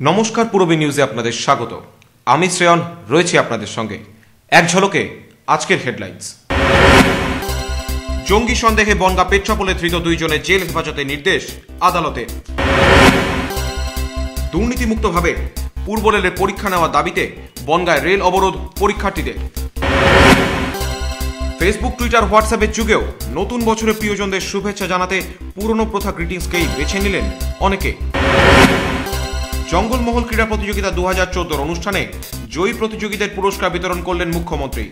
নমস্কার, পূরবী নিউজে আপনাদের স্বাগত। আমি শ্রেয়ন রয়েছি আপনাদের সঙ্গে। এক ঝলকে আজকের হেডলাইন্স। জঙ্গি সন্দেহে বনগাঁ পেট্রাপোলে ধৃত 2 জনের জেল হেফাজতে নির্দেশ আদালতের। দুর্নীতিমুক্তভাবে পূর্ব রেলের পরীক্ষা নেওয়ার দাবিতে বনগাঁয় রেল অবরোধ পরীক্ষার্থীদের। ফেসবুক, টুইটার, হোয়াটসঅ্যাপের যুগেও নতুন বছরের প্রিয়জনদের শুভেচ্ছা জানাতে পুরনো প্রথা গ্রিটিংসকেই বেছে নিলেন অনেকে। জঙ্গলমহল ক্রীড়া প্রতিযোগিতা 2014 অনুষ্ঠানে জয়ী প্রতিযোগীদের পুরস্কার বিতরণ করলেন মুখ্যমন্ত্রী।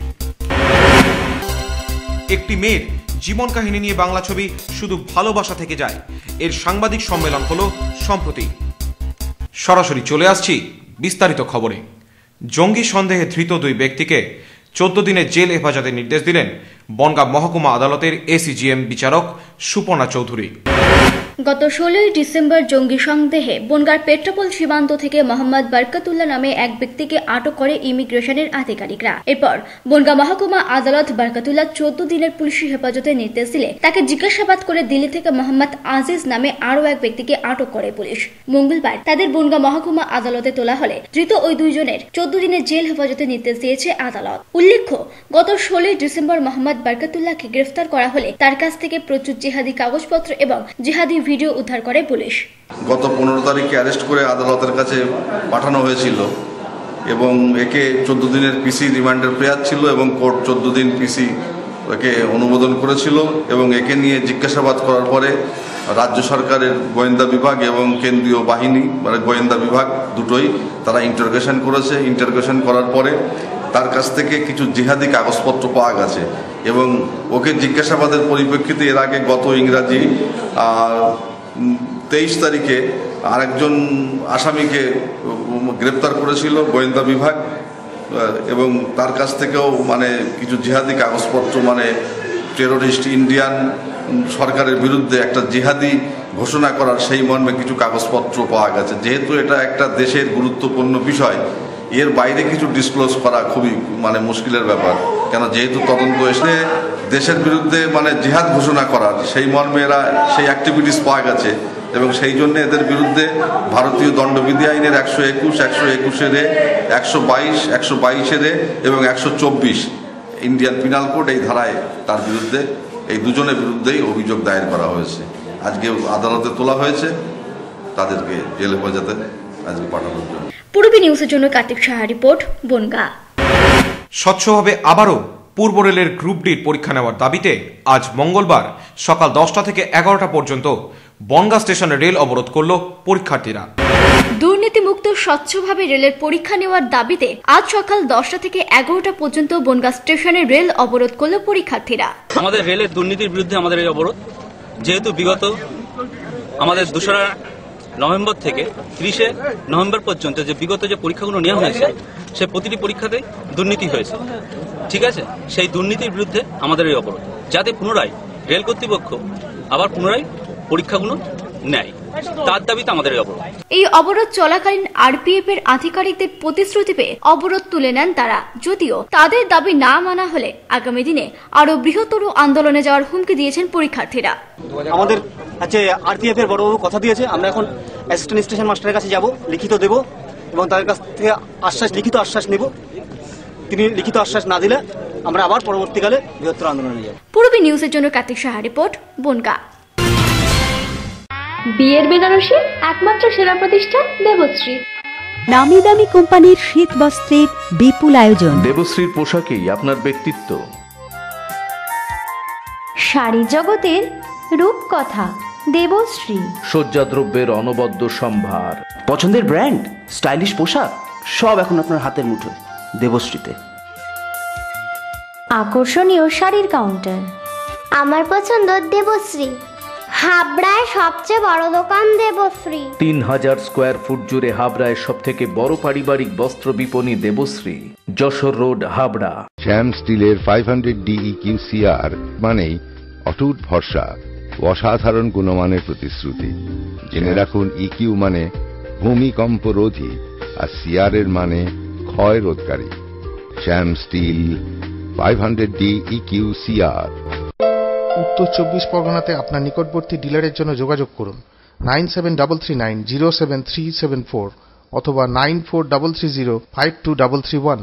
একটি মেয়ের জীবন কাহিনী নিয়ে বাংলা ছবি শুধু ভালোবাসা থেকে যায়, এর সাংবাদিক সম্মেলন হলো সম্প্রতি। সরাসরি চলে আসছি বিস্তারিত খবরে। জঙ্গি সন্দেহে ধৃত 2 ব্যক্তিকে 14 দিনের জেল হেফাজতে নির্দেশ দিলেন বনগাঁ মহকুমা আদালতের এসিজিএম বিচারক সুপর্ণা চৌধুরী। গত 16 ডিসেম্বর জঙ্গি সন্দেহে বনগাঁর পেট্রাপোল সীমান্ত থেকে মোহাম্মদ বরকতুল্লাহ নামে এক ব্যক্তিকে আটক করে ইমিগ্রেশনের আধিকারিকরা। এরপর বনগাঁ মহকুমা আদালত বরকতুল্লাহ 14 দিনের পুলিশি হেফাজতে নির্দেশ দিলে তাকে জিজ্ঞাসাবাদ করে দিল্লি থেকে মোহাম্মদ আজিজ নামে আরও এক ব্যক্তিকে আটক করে পুলিশ। মঙ্গলবার তাদের বনগাঁ মহকুমা আদালতে তোলা হলে ধৃত ওই 2 জনের 14 দিনের জেল হেফাজতে নির্দেশ দিয়েছে আদালত। উল্লেখ্য, গত 16 ডিসেম্বর মোহাম্মদ বরকতুল্লাহকে গ্রেফতার করা হলে তার কাছ থেকে প্রচুর জিহাদি কাগজপত্র এবং জিহাদি ভিডিও উদ্ধার করে পুলিশ। গত 15 তারিখে অ্যারেস্ট করে আদালতের কাছে পাঠানো হয়েছিল এবং একে 14 দিনের পিসি রিমান্ডের প্রেয়ার ছিল এবং কোর্ট 14 দিন পিসি একে অনুমোদন করেছিল এবং একে নিয়ে জিজ্ঞাসাবাদ করার পরে রাজ্য সরকারের গোয়েন্দা বিভাগ এবং কেন্দ্রীয় বাহিনী মানে গোয়েন্দা বিভাগ দুটোই তারা ইন্টারোগেশন করেছে। ইন্টারোগেশন করার পরে তার কাছ থেকে কিছু জিহাদি কাগজপত্র পাওয়া গেছে এবং ওকে জিজ্ঞাসাবাদের পরিপ্রেক্ষিতে এর আগে গত ইংরাজি 23 তারিখে আরেকজন আসামিকে গ্রেপ্তার করেছিল গোয়েন্দা বিভাগ এবং তার কাছ থেকেও মানে কিছু জিহাদি কাগজপত্র মানে টেরোরিস্ট ইন্ডিয়ান সরকারের বিরুদ্ধে একটা জিহাদি ঘোষণা করার সেই মর্মে কিছু কাগজপত্র পাওয়া গেছে। যেহেতু এটা একটা দেশের গুরুত্বপূর্ণ বিষয়, এর বাইরে কিছু ডিসক্লোজ করা খুবই মানে মুশকিলের ব্যাপার, কেন যেহেতু তদন্ত এসে দেশের বিরুদ্ধে মানে জিহাদ ঘোষণা করার সেই মর্মে এরা সেই অ্যাক্টিভিটিস পাওয়া গেছে এবং সেই জন্য এদের বিরুদ্ধে ভারতীয় দণ্ডবিধি আইনের 121, 121 এ 122, 122 এ এবং 124 ইন্ডিয়ান পিনাল কোড এই ধারায় তার বিরুদ্ধে এই 2 জনের বিরুদ্ধেই অভিযোগ দায়ের করা হয়েছে। আজকে আদালতে তোলা হয়েছে, তাদেরকে জেল হেফাজতে আজকে পাঠানোর জন্য। পূর্বী নিউজের জন্য কার্তিক সাহা রিপোর্ট, বনগাঁ। স্বচ্ছভাবে আবারও পূর্ব রেলের গ্রুপ ডির পরীক্ষা নেওয়ার দাবিতে আজ মঙ্গলবার সকাল 10টা থেকে 11টা পর্যন্ত বনগাঁ স্টেশনে রেল অবরোধ করল পরীক্ষার্থীরা। দুর্নীতিমুক্ত স্বচ্ছভাবে রেলের পরীক্ষা নেওয়ার দাবিতে আজ সকাল 10টা থেকে 11টা পর্যন্ত বনগাঁ স্টেশনে রেল অবরোধ করল পরীক্ষার্থীরা। আমাদের রেলের দুর্নীতির বিরুদ্ধে আমাদের এই অবরোধ, যেহেতু বিগত আমাদের 2রা নভেম্বর থেকে 30শে নভেম্বর পর্যন্ত যে বিগত যে পরীক্ষাগুলো নেওয়া হয়েছে সে প্রতিটি পরীক্ষাতেই দুর্নীতি হয়েছে। ঠিক আছে, সেই দুর্নীতির বিরুদ্ধে আমাদের এই অবরোধ, যাতে পুনরায় রেল কর্তৃপক্ষ আবার পুনরায় পরীক্ষাগুলো নেয়, তার দাবিতে আমাদের এই অবরোধ। এই অবরোধ চলাকালীন আরপিএফ এর আধিকারিকদের প্রতিশ্রুতি পেয়ে অবরোধ তুলে নেন তারা, যদিও তাদের দাবি না মানা হলে আগামী দিনে আরো বৃহত্তর আন্দোলনে যাওয়ার হুমকি দিয়েছেন পরীক্ষার্থীরা। আমাদের আরপিএফ এর বড়বাবু কথা দিয়েছে, আমরা এখন অ্যাসিস্ট্যান্ট স্টেশন মাস্টারের কাছে যাব, লিখিত দেব এবং তাদের কাছ থেকে লিখিত আশ্বাস নেব। তিনি লিখিত আশ্বাস না দিলে আমরা আবার পরবর্তীকালে বৃহত্তর আন্দোলনে যাব। পূর্বী নিউজের জন্য কার্তিক সাহা রিপোর্ট, বনগাঁ। বিয়ের বেনারসি একমাত্র সেরা প্রতিষ্ঠান দেবশ্রী। নামি দামি কোম্পানির শীত বস্ত্রের বিপুল আয়োজন। দেবশ্রীর পোশাকেই আপনার ব্যক্তিত্ব। শাড়ি জগতের রূপকথা দেবশ্রী। সজ্জাদ্রব্যের অনবদ্য সম্ভার। পছন্দের ব্র্যান্ড, স্টাইলিশ পোশাক সব এখন আপনার হাতের মুঠোয় দেবশ্রীতে। আকর্ষণীয় শাড়ির কাউন্টার। আমার পছন্দ দেবশ্রী। হাবড়ায় সবচেয়ে বড় দোকান দেবশ্রী। 3000 স্কোয়ার ফুট জুড়ে হাবড়ায় সব থেকে বড় পারিবারিক বস্ত্র বিপণী দেবশ্রী, যশোর রোড, হাবড়া। শ্যাম স্টিলের 500 DEQCR মানেই অটুট ভরসা, অসাধারণ গুণমানের প্রতিশ্রুতি। জেনে রাখুন, ইকিউ মানে ভূমিকম্প রোধী আর সিআর এর মানে ক্ষয় রোধকারী। শ্যাম স্টিল 500 DEQCR। উত্তর 24 পরগনাতে আপনার নিকটবর্তী ডিলারের জন্য যোগাযোগ করুন 9733907374 অথবা 9433052331।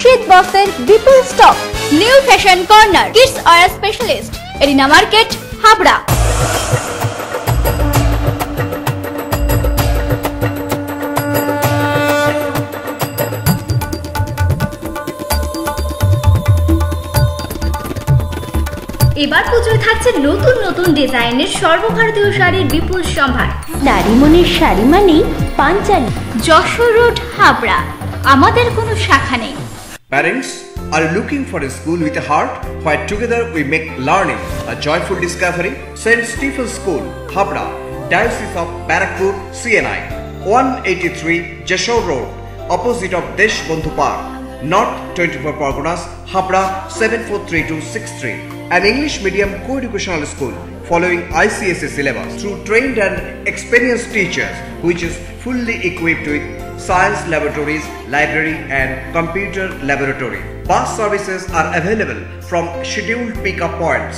শীত বস্ত্রের বিপুল stock, new fashion corner, kids wear specialist, arena market, Habra. এবার পুজোয় থাকছে নতুন নতুন ডিজাইনের সর্বভারতীয় শাড়ির বিপুল সম্ভার। নারী মনের শাড়ি মানেই পাঞ্চালী। যশোর রোড, হাবড়া। আমাদের কোনো শাখা নেই। Parents are looking for a school with a heart where together we make learning a joyful discovery. St. Stephen's School, Habra, Diocese of Barakpur, CNI, 183 Jashore Road, opposite of Desh Bondhu Park, North 24 Parganas, Habra 743263. An English medium co-educational school following ICSE syllabus through trained and experienced teachers, which is fully equipped with science laboratories, library and computer laboratory. Bus services are available from scheduled pick-up points.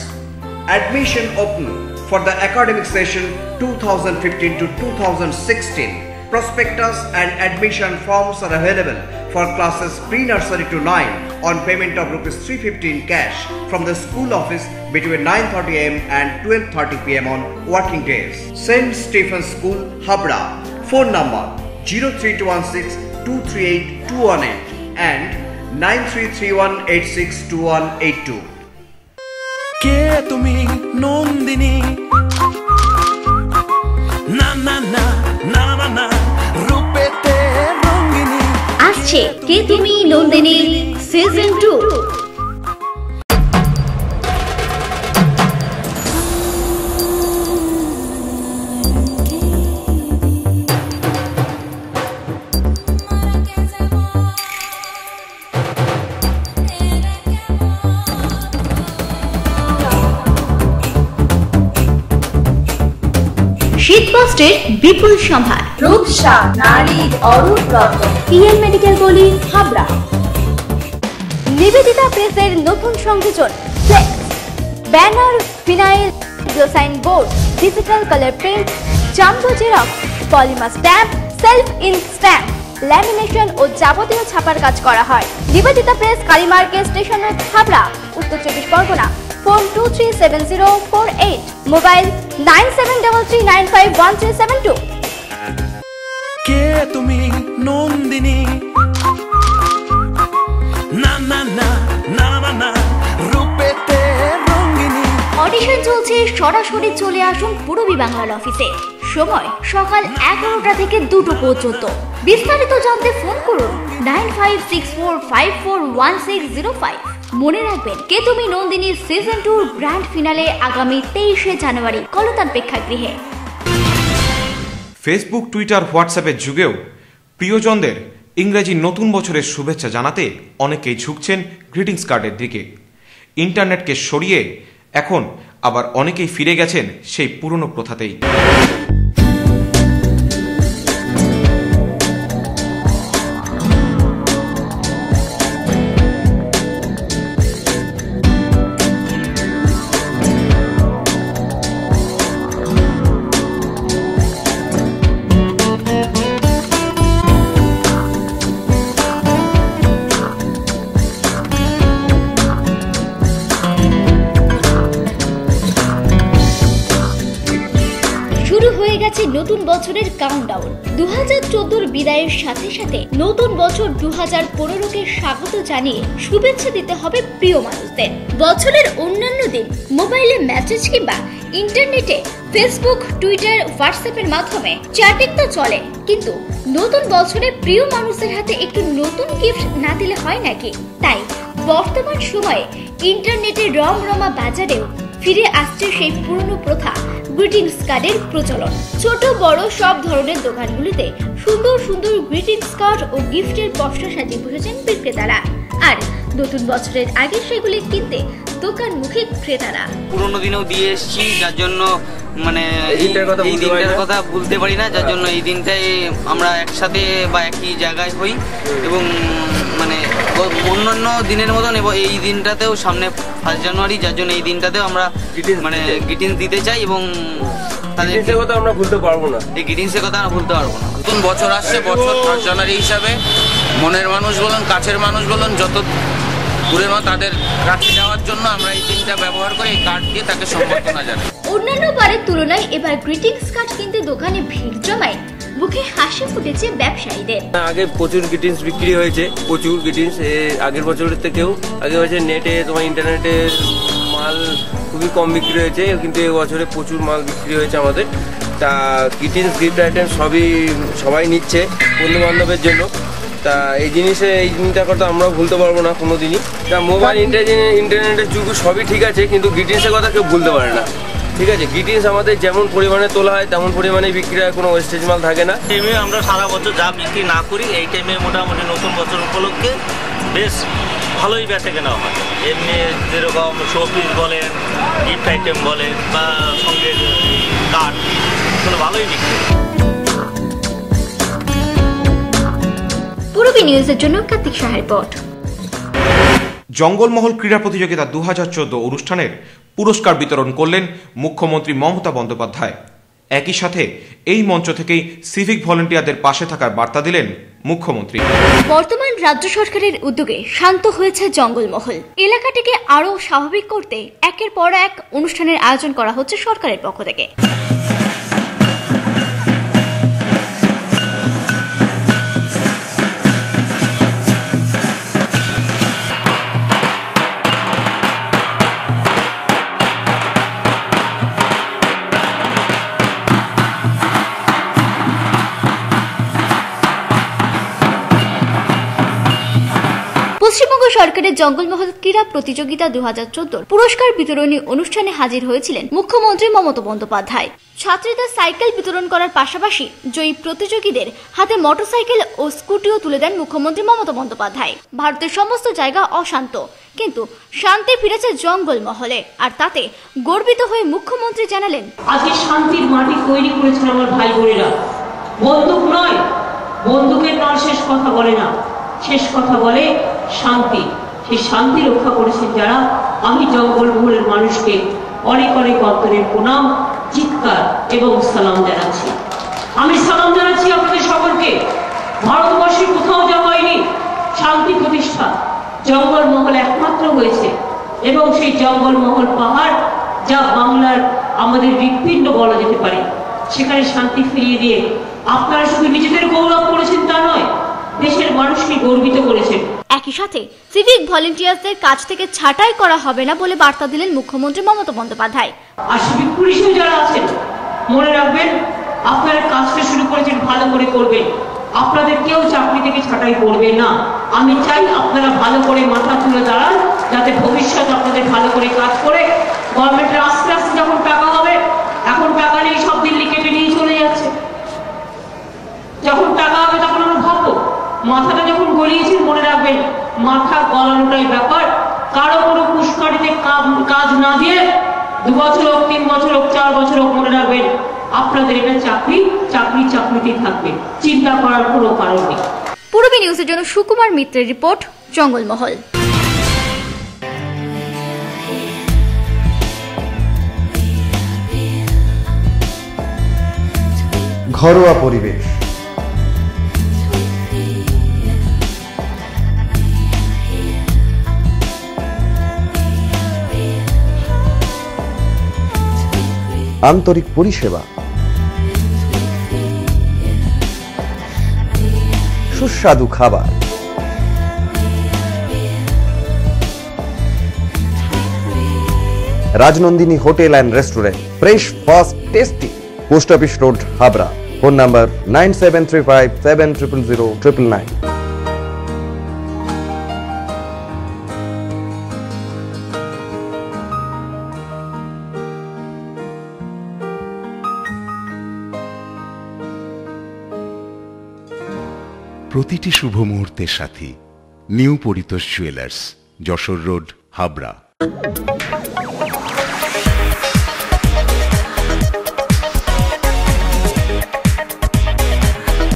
Admission open for the academic session 2015 to 2016. Prospectus and admission forms are available for classes pre-nursery to 9 on payment of ₹350 in cash from the school office between 9:30 am and 12:30 pm on working days. St. Stephen's School, Habra. Phone number 03216 238 218 and 9331862182. কে তুমি নন্দিনী? না না না না না না, রূপেতে রঙ্গিনী। আসছে কে তুমি নন্দিনী সিজন 2। শীতবস্ত্রের বিপুল সম্ভার, রূপসা নারীর অরূপ রত্ন, পিএম মেডিকেল গলি, হাবড়া। নিবেদিতা প্রেসের নতুন সংযোজন, flex, banner, phenyl, sign board, digital colour print, jumbo xerox, polymer stamp, self ink stamp, lamination ও যাবতীয় ছাপার কাজ করা হয়। Nivedita press, Kali market station road, Habra, উত্তর 24 পরগনা। Phone 237048, mobile 9733951372। কে তুমি নন্দিনী? না না না না না না, রূপেতে রঙ্গিনী। অডিশন চলছে, সরাসরি চলে আসুন পূরবী বাংলার অফিসে। সময় সকাল 11টা থেকে 2টো পর্যন্ত। বিস্তারিত জানতে ফোন করুন 9564541605। মনে রাখবেন, কে তুমি নন্দিনীর সিজন 2 গ্র্যান্ড ফিনালে আগামী 23শে জানুয়ারি কলতান প্রেক্ষাগৃহে। ফেসবুক, টুইটার, হোয়াটসঅ্যাপের যুগেও প্রিয়জনদের ইংরেজি নতুন বছরের শুভেচ্ছা জানাতে অনেকেই ঝুঁকছেন গ্রিটিংস কার্ডের দিকে। ইন্টারনেটকে সরিয়ে এখন আবার অনেকেই ফিরে গেছেন সেই পুরনো প্রথাতেই। নতুন বছরের কাউন্টডাউন। 2014 বিদায়ের সাথে সাথে নতুন বছর 2015কে স্বাগত জানিয়ে শুভেচ্ছা দিতে হবে প্রিয় মানুষদের। বছরের অন্যান্য দিন মোবাইলে মেসেজ কিংবা ইন্টারনেটে ফেসবুক, টুইটার, হোয়াটসঅ্যাপের মাধ্যমে চ্যাটিং তো চলে, কিন্তু নতুন বছরে প্রিয় মানুষদের হাতে একটু নতুন গিফট না দিলে হয় নাকি? তাই বর্তমান সময়ে ইন্টারনেটের রমরমা বাজারেও ফিরে আসছে সেই পুরনো প্রথা, গ্রিটিংস কার্ডের প্রচলন। ছোট বড় সব ধরনের দোকানগুলিতে সুন্দর সুন্দর গ্রিটিংস কার্ড ও গিফটের পসরা সাজিয়ে বসেছেন বিক্রেতারা। আর নতুন বছরের আগে সেগুলি কিনতে দোকান মুখে ক্রেতারা। পুরোনো দিনেও দিয়ে এসেছি, যার জন্য মানে এই দিনটার কথা ভুলতে পারি না, যার জন্য এই দিনটাই আমরা একসাথে বা একই জায়গায় হই এবং মানে অন্যান্য দিনের মতন এবং এই দিনটাতেও সামনে 1 জানুয়ারি, যার জন্য এই দিনটাতেও আমরা মানে গ্রিটিংস দিতে চাই এবং তাদের কথা আমরা ভুলতে পারবো না, এই গ্রিটিংসের কথা আমরা ভুলতে পারবো না। নতুন বছর আসছে, বছর 1 জানুয়ারি হিসাবে মনের মানুষ বলুন, কাছের মানুষ বলুন, যত দূরের মানুষ তাদের কাছে যাওয়ার জন্য আমরা এই দিনটা ব্যবহার করে এই কার্ড দিয়ে তাকে সম্বর্ধনা জানাই। অন্যান্য বারের তুলনায় এবার গ্রিটিংস কার্ড কিনতে দোকানে ভিড় জমায়, মুখে হাসি ফুটেছে ব্যবসায়ীদের। আগে প্রচুর গ্রিটিংস বিক্রি হয়েছে, প্রচুর গ্রিটিংস আগের বছরের থেকেও। আগে বছর নেটে তোমার ইন্টারনেটে মাল খুবই কম বিক্রি হয়েছে, কিন্তু এই বছরে প্রচুর মাল বিক্রি হয়েছে আমাদের। তা গ্রিটিংস গিফট আইটেম সবাই নিচ্ছে বন্ধু বান্ধবের জন্য। তা এই জিনিসটার কথা আমরা ভুলতে পারবো না কোনো দিনই। তা মোবাইল ইন্টারনেটের যুগ সবই ঠিক আছে, কিন্তু গ্রিটিংসের কথা কেউ ভুলতে পারে না। ঠিক আছে, গ্রিটিংস আমাদের যেমন পরিমাণে তোলা হয় তেমন পরিমাণে বিক্রি হয়, কোনো ওয়েস্টেজ মাল থাকে না। টাইমে আমরা সারা বছর যা বিক্রি না করি, এই টাইমে মোটামুটি নতুন বছর উপলক্ষে বেশ ভালোই বেচা কেনা হয়। এমনি যেরকম শোপিস বলেন, গিফট আইটেম বলেন বা সঙ্গে কার্ড, এগুলো ভালোই বিক্রি। পূর্বী নিউজের জন্য কার্তিক সাহা রিপোর্ট। জঙ্গলমহল ক্রীড়া প্রতিযোগিতা 2014 অনুষ্ঠানের পুরস্কার বিতরণ করলেন মুখ্যমন্ত্রী মমতা বন্দ্যোপাধ্যায়। একই সাথে এই মঞ্চ থেকেই সিভিক ভলেন্টিয়ারদের পাশে থাকার বার্তা দিলেন মুখ্যমন্ত্রী। বর্তমান রাজ্য সরকারের উদ্যোগে শান্ত হয়েছে জঙ্গলমহল। এলাকাটিকে আরও স্বাভাবিক করতে একের পর এক অনুষ্ঠানের আয়োজন করা হচ্ছে সরকারের পক্ষ থেকে। পশ্চিমবঙ্গ সরকারের জঙ্গলমহল ক্রীড়া প্রতিযোগিতা 2014 পুরস্কার বিতরণী অনুষ্ঠানে হাজির হয়েছিলেন মুখ্যমন্ত্রী মমতা বন্দ্যোপাধ্যায়। ছাত্রীদের সাইকেল বিতরণ করার পাশাপাশি জয়ী প্রতিযোগীদের হাতে মোটরসাইকেল ও স্কুটিও তুলে দেন মুখ্যমন্ত্রী মমতা বন্দ্যোপাধ্যায়। ভারতের সমস্ত জায়গা অশান্ত, কিন্তু শান্তি ফিরেছে জঙ্গলমহলে, আর তাতে গর্বিত হয়ে মুখ্যমন্ত্রী জানালেন, আজকে শান্তির মাটি তৈরি করেছেন আমার ভাই বোনেরা। বন্দুক নয়, বন্দুকের নয় শেষ কথা বলে না, শেষ কথা বলে শান্তি। সেই শান্তি রক্ষা করেছেন যারা, আমি জঙ্গলমহলের মানুষকে অনেক অনেক অন্তরের প্রণাম, চিৎকার এবং সালাম জানাচ্ছি। আমি সালাম জানাচ্ছি আপনাদের সকলকে। ভারতবর্ষে কোথাও যা হয়নি শান্তি প্রতিষ্ঠা, জঙ্গলমহল একমাত্র হয়েছে। এবং সেই জঙ্গলমহল পাহাড়, যা বাংলার আমাদের হৃৎপিণ্ড বলা যেতে পারে, সেখানে শান্তি ফিরিয়ে দিয়ে আপনারা শুধু নিজেদের গৌরব করেছেন তা নয়, দেশের মানুষকে গর্বিত করেছেন। একই সাথে সিভিক ভলেন্টিয়ারদের কাছ থেকে ছাঁটাই করা হবে না বলে বার্তা দিলেন মুখ্যমন্ত্রী মমতা বন্দ্যোপাধ্যায়। আর সিভিক পুলিশও যারা আছেন, মনে রাখবেন আপনারা কাজটা শুরু করেছেন, ভালো করে করবেন। আপনাদের কেউ চাকরি থেকে ছাঁটাই করবে না। আমি চাই আপনারা ভালো করে মাথা তুলে দাঁড়ান, যাতে ভবিষ্যতে আপনাদের ভালো করে কাজ করে গভর্নমেন্টের আস্তে আস্তে যখন টাকা হবে, এখন টাকা নেই, সব দিল্লি কেটে নিয়ে চলে যাচ্ছে। যখন টাকা হবে তখন আমরা ভাববো। মাথাটা যখন গলিয়েছেন, মনে রাখবেন মাথা গলানোটাই ব্যাপার। কারো কোনো পুষ্কারিতে কাজ না দিয়ে 2 বছর হোক, 3 বছর হোক, 4 বছর হোক, মনে রাখবেন আপনাদের এটা চাকরিতেই থাকবে। চিন্তা করার কোনো কারণ নেই। পূর্বী নিউজের জন্য সুকুমার মিত্রের রিপোর্ট, জঙ্গলমহল। ঘরোয়া পরিবেশ, আন্তরিক পরিষেবা, সুস্বাদু খাবার, Rajnandini hotel and restaurant, fresh, fast, tasty. Post office road, Habra. Phone number 9735700999। প্রতিটি শুভ মুহূর্তের সাথী new Paritosh jewellers. Jessore road, Habra.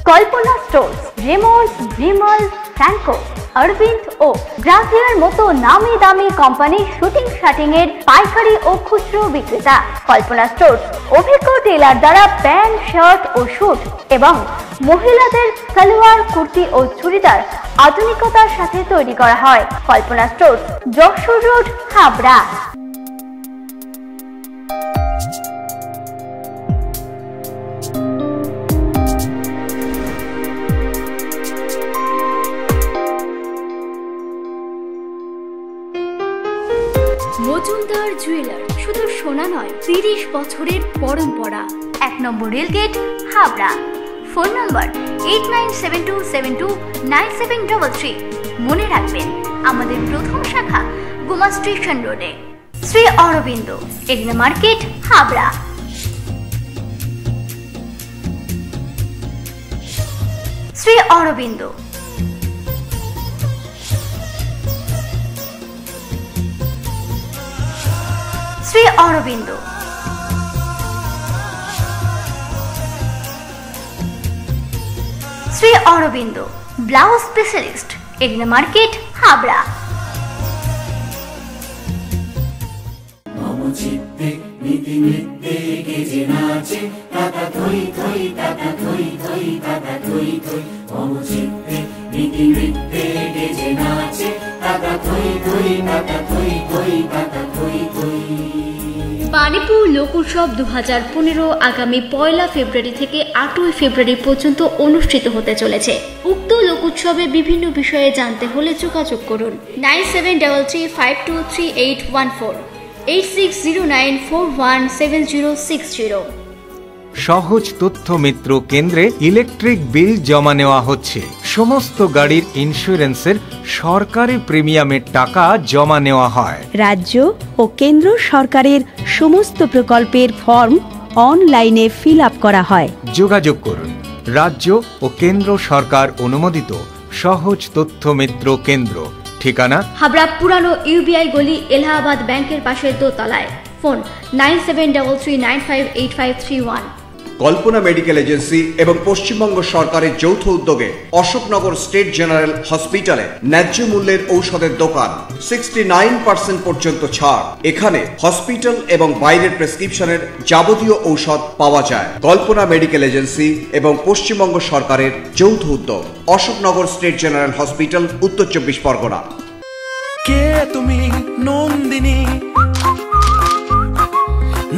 Kalpana stores, Raymonds, Vimal, Franco, Arvind ও গ্রাসিয়ার মতো নামি দামি কোম্পানির শুটিং শাটিং এর পাইকারি ও খুচরো বিক্রেতা। কল্পনা স্টোর্স অভিজ্ঞ টেলার দ্বারা প্যান্ট, শার্ট ও স্যুট এবং মহিলাদের সালোয়ার, কুর্তি ও চুড়িদার আধুনিকতার সাথে তৈরি করা হয়। Kalpana stores, Jessore road, Habra. Majumdar jeweller, শুধু সোনা নয়, 30 বছরের পরম্পরা। 1 number rail gate, Habra. Phone number 8972729733। মনে রাখবেন, আমাদের প্রথম শাখা গোমা স্টেশন রোডে। Shri Aurobindo, arena market, Habra. Shri Aurobindo. Shri Aurobindo. Shri Aurobindo blouse specialist, arena market, Habra. Banipur লোক উৎসব 2015 আগামী 1 ফেব্রুয়ারি থেকে 8 ফেব্রুয়ারি পর্যন্ত অনুষ্ঠিত হতে চলেছে। উক্ত লোক উৎসবে বিভিন্ন বিষয়ে জানতে হলে যোগাযোগ করুন 9733523814, 8609417060। সহজ তথ্য মিত্র কেন্দ্রে ইলেকট্রিক বিল জমা নেওয়া হচ্ছে। সমস্ত গাড়ির ইন্স্যুরেন্সের সরকারি প্রিমিয়ামের টাকা জমা নেওয়া হয়। রাজ্য ও কেন্দ্র সরকারের সমস্ত প্রকল্পের ফর্ম অনলাইনে ফিল আপ করা হয়। যোগাযোগ করুন রাজ্য ও কেন্দ্র সরকার অনুমোদিত সহজ তথ্য মিত্র কেন্দ্র। ঠিকানা হাবড়া পুরানো ইউবিআই গলি, এলাহাবাদ ব্যাংকের পাশে দোতলায়। ফোন 9773958531। কল্পনা মেডিকেল এজেন্সি এবং পশ্চিমবঙ্গ সরকারের যৌথ উদ্যোগে অশোকনগর স্টেট জেনারেল হসপিটালে ন্যায্য মূল্যের ঔষধের দোকান, 69% পর্যন্ত ছাড়। এখানে হসপিটাল এবং বাইরের প্রেসক্রিপশনের যাবতীয় ঔষধ পাওয়া যায়। কল্পনা মেডিকেল এজেন্সি এবং পশ্চিমবঙ্গ সরকারের যৌথ উদ্যোগ, অশোকনগর স্টেট জেনারেল হসপিটাল, উত্তর 24 পরগনা। কে তুমি নন্দিনী?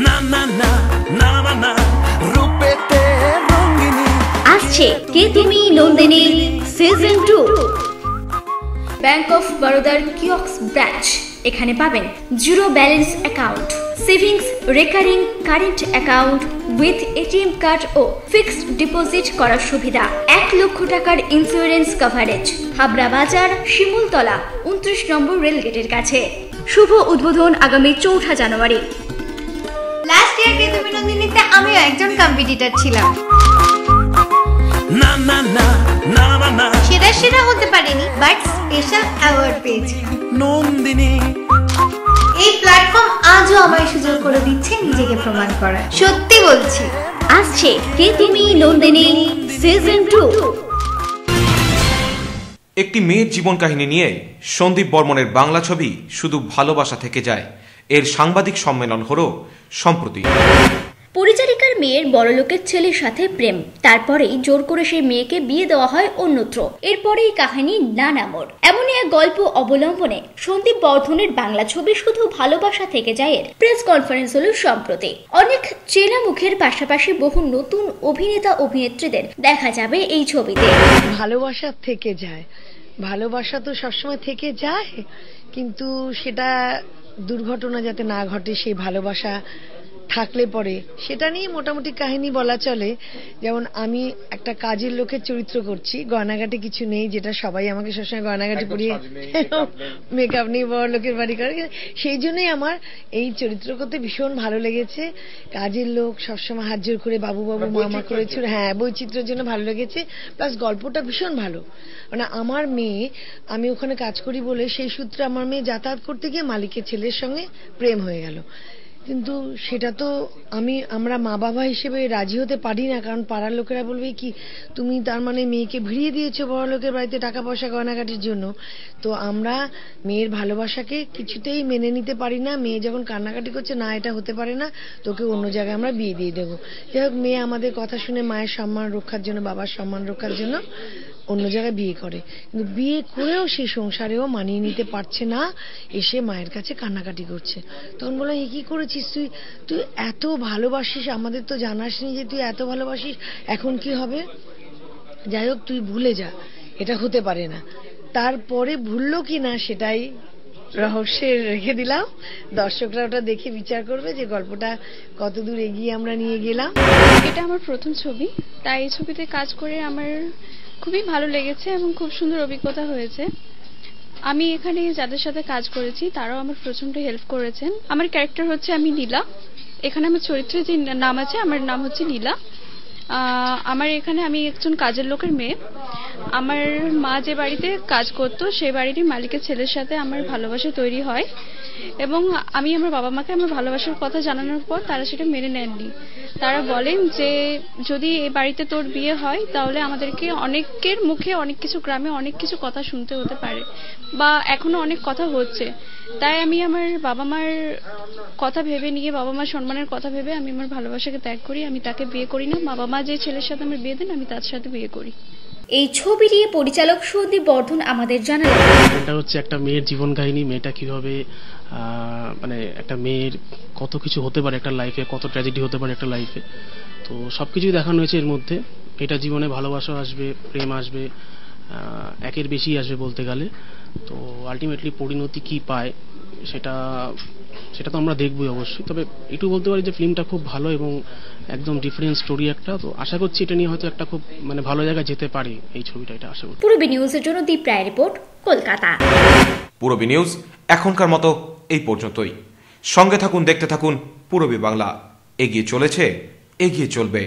না না না না না, রূপেতে রঙ্গিনী। আসছে কে তুমি নন্দিনী সিজন 2। ব্যাংক অফ বরোদার কিয়ক্স ব্রাঞ্চ। এখানে পাবেন zero balance account, savings, recurring current account with ATM card ও ফিক্সড ডিপোজিট করার সুবিধা। 1 লক্ষ টাকার ইন্স্যুরেন্স কভারেজ। হাবড়া বাজার, শিমুলতলা, 29 নম্বর রেলগেটের কাছে। শুভ উদ্বোধন আগামী 4 জানুয়ারি। লাস্ট ইয়ার কে তুমি নন্দিনীতে আমিও একজন কম্পিটিটর ছিলাম। না না না না না, সেরা হতে পারিনি, বাট স্পেশাল অ্যাওয়ার্ড পেয়েছি। নন্দিনী এই প্ল্যাটফর্ম আজও আমায় সুযোগ করে দিচ্ছে নিজেকে প্রমাণ করার। সত্যি বলছি। আসছে কে তুমি নন্দিনী সিজন 2। একটি মেয়ের জীবন কাহিনী নিয়ে সন্দীপ বর্মনের বাংলা ছবি শুধু ভালোবাসা থেকে যায় এর সাংবাদিক সম্মেলন হলো সম্প্রতি। পরিচারিকার মেয়ের বড়লোকের ছেলের সাথে প্রেম, তারপরেই জোর করে সেই মেয়েকে বিয়ে দেওয়া হয় অন্যত্র। এরপরেই কাহিনী নানা মোড়। এমনই এক গল্প অবলম্বনে সন্দীপ বর্ধনের বাংলা ছবি শুধু ভালোবাসা থেকে যায় এর প্রেস কনফারেন্স হলো সম্প্রতি। অনেক চেনা মুখের পাশাপাশি বহু নতুন অভিনেতা অভিনেত্রীদের দেখা যাবে এই ছবিতে। ভালোবাসা থেকে যায়, ভালোবাসা তো সবসময় থেকে যায়, কিন্তু সেটা দুর্ঘটনা যাতে না ঘটে সেই ভালোবাসা থাকলে পরে সেটা নিয়ে মোটামুটি কাহিনী বলা চলে। যেমন আমি একটা কাজের লোকের চরিত্র করছি, গয়নাঘাটে কিছু নেই, যেটা সবাই আমাকে সবসময় গয়নাঘাটে পরিয়ে মেকআপ নিয়ে বড় লোকের বাড়ি করে, সেই জন্যই আমার এই চরিত্র করতে ভীষণ ভালো লেগেছে। কাজের লোক সবসময় হাত জোর করে বাবু বাবু মামা করেছিল, হ্যাঁ বৈচিত্র্যের জন্য ভালো লেগেছে, প্লাস গল্পটা ভীষণ ভালো। মানে আমার মেয়ে, আমি ওখানে কাজ করি বলে সেই সূত্রে আমার মেয়ে যাতায়াত করতে গিয়ে মালিকের ছেলের সঙ্গে প্রেম হয়ে গেল, কিন্তু সেটা তো আমরা মা বাবা হিসেবে রাজি হতে পারি না, কারণ পাড়ার লোকেরা বলবে কি তুমি তার মানে মেয়েকে ভিড়িয়ে দিয়েছো বড় লোকের বাড়িতে টাকা পয়সা গয়নাগাটির জন্য। তো আমরা মেয়ের ভালোবাসাকে কিছুতেই মেনে নিতে পারি না। মেয়ে যখন কান্নাকাটি করছে, না এটা হতে পারে না, তোকে অন্য জায়গায় আমরা বিয়ে দিয়ে দেবো। যাই হোক, মেয়ে আমাদের কথা শুনে মায়ের সম্মান রক্ষার জন্য, বাবার সম্মান রক্ষার জন্য অন্য জায়গায় বিয়ে করে, কিন্তু বিয়ে করেও সেই সংসারেও মানিয়ে নিতে পারছে না, এসে মায়ের কাছে কান্নাকাটি করছে। তখন বললাম, এ কি করেছিস তুই এত ভালোবাসিস, আমাদের তো জানাসনি যে তুই এত ভালোবাসিস, এখন কি হবে? যাই হোক, তুই ভুলে যা, এটা হতে পারে না। তারপরে ভুললো কি না সেটাই রহস্যে রেখে দিলাম, দর্শকরা ওটা দেখে বিচার করবে যে গল্পটা কতদূর এগিয়ে আমরা নিয়ে গেলাম। এটা আমার প্রথম ছবি, তাই এই ছবিতে কাজ করে আমার খুবই ভালো লেগেছে এবং খুব সুন্দর অভিজ্ঞতা হয়েছে। আমি এখানে যাদের সাথে কাজ করেছি তারাও আমার প্রচন্ড হেল্প করেছেন। আমার ক্যারেক্টার হচ্ছে আমি নীলা, এখানে আমার চরিত্রের যে নাম আছে, আমার নাম হচ্ছে নীলা। আমার এখানে আমি একজন কাজের লোকের মেয়ে। আমার মা যে বাড়িতে কাজ করতো সেই বাড়িরই মালিকের ছেলের সাথে আমার ভালোবাসা তৈরি হয়, এবং আমি আমার বাবা মাকে আমার ভালোবাসার কথা জানানোর পর তারা সেটা মেনে নেননি। তারা বলেন যে যদি এই বাড়িতে তোর বিয়ে হয় তাহলে আমাদেরকে অনেকের মুখে অনেক কিছু, গ্রামে অনেক কিছু কথা শুনতে হতে পারে, বা এখনো অনেক কথা হচ্ছে। তাই আমি আমার বাবা মার কথা ভেবে নিয়ে, বাবা মার সম্মানের কথা ভেবে আমি আমার ভালোবাসাকে ত্যাগ করি। আমি তাকে বিয়ে করি না, বাবা মা যে ছেলের সাথে আমার বিয়ে দেন আমি তার সাথে বিয়ে করি। এই ছবি নিয়ে পরিচালক সন্দীপ বর্ধন আমাদের জানালেন, এটা হচ্ছে একটা মেয়ের জীবন কাহিনী। মেয়েটা কিভাবে মানে একটা মেয়ের কত কিছু হতে পারে একটা লাইফে, কত ট্র্যাজেডি হতে পারে একটা লাইফে, তো সবকিছুই দেখানো হয়েছে এর মধ্যে। এটা জীবনে ভালোবাসা আসবে, প্রেম আসবে, একের বেশি আসবে বলতে গেলে। তো আলটিমেটলি পরিণতি কি পায় সেটা তো আমরা দেখবই অবশ্যই। তবে একটু বলতে পারি যে ফিল্মটা খুব ভালো এবং একদম ডিফারেন্ট স্টোরি একটা। তো আশা করছি এটা নিয়ে হয়তো একটা খুব মানে ভালো জায়গায় যেতে পারে এই ছবিটা, এটা আশা করি। পূরবী নিউজের জন্য দীপ রায় রিপোর্ট, কলকাতা। পূরবী নিউজ এখনকার মতো এই পর্যন্তই। সঙ্গে থাকুন, দেখতে থাকুন পূরবী বাংলা। এগিয়ে চলেছে, এগিয়ে চলবে।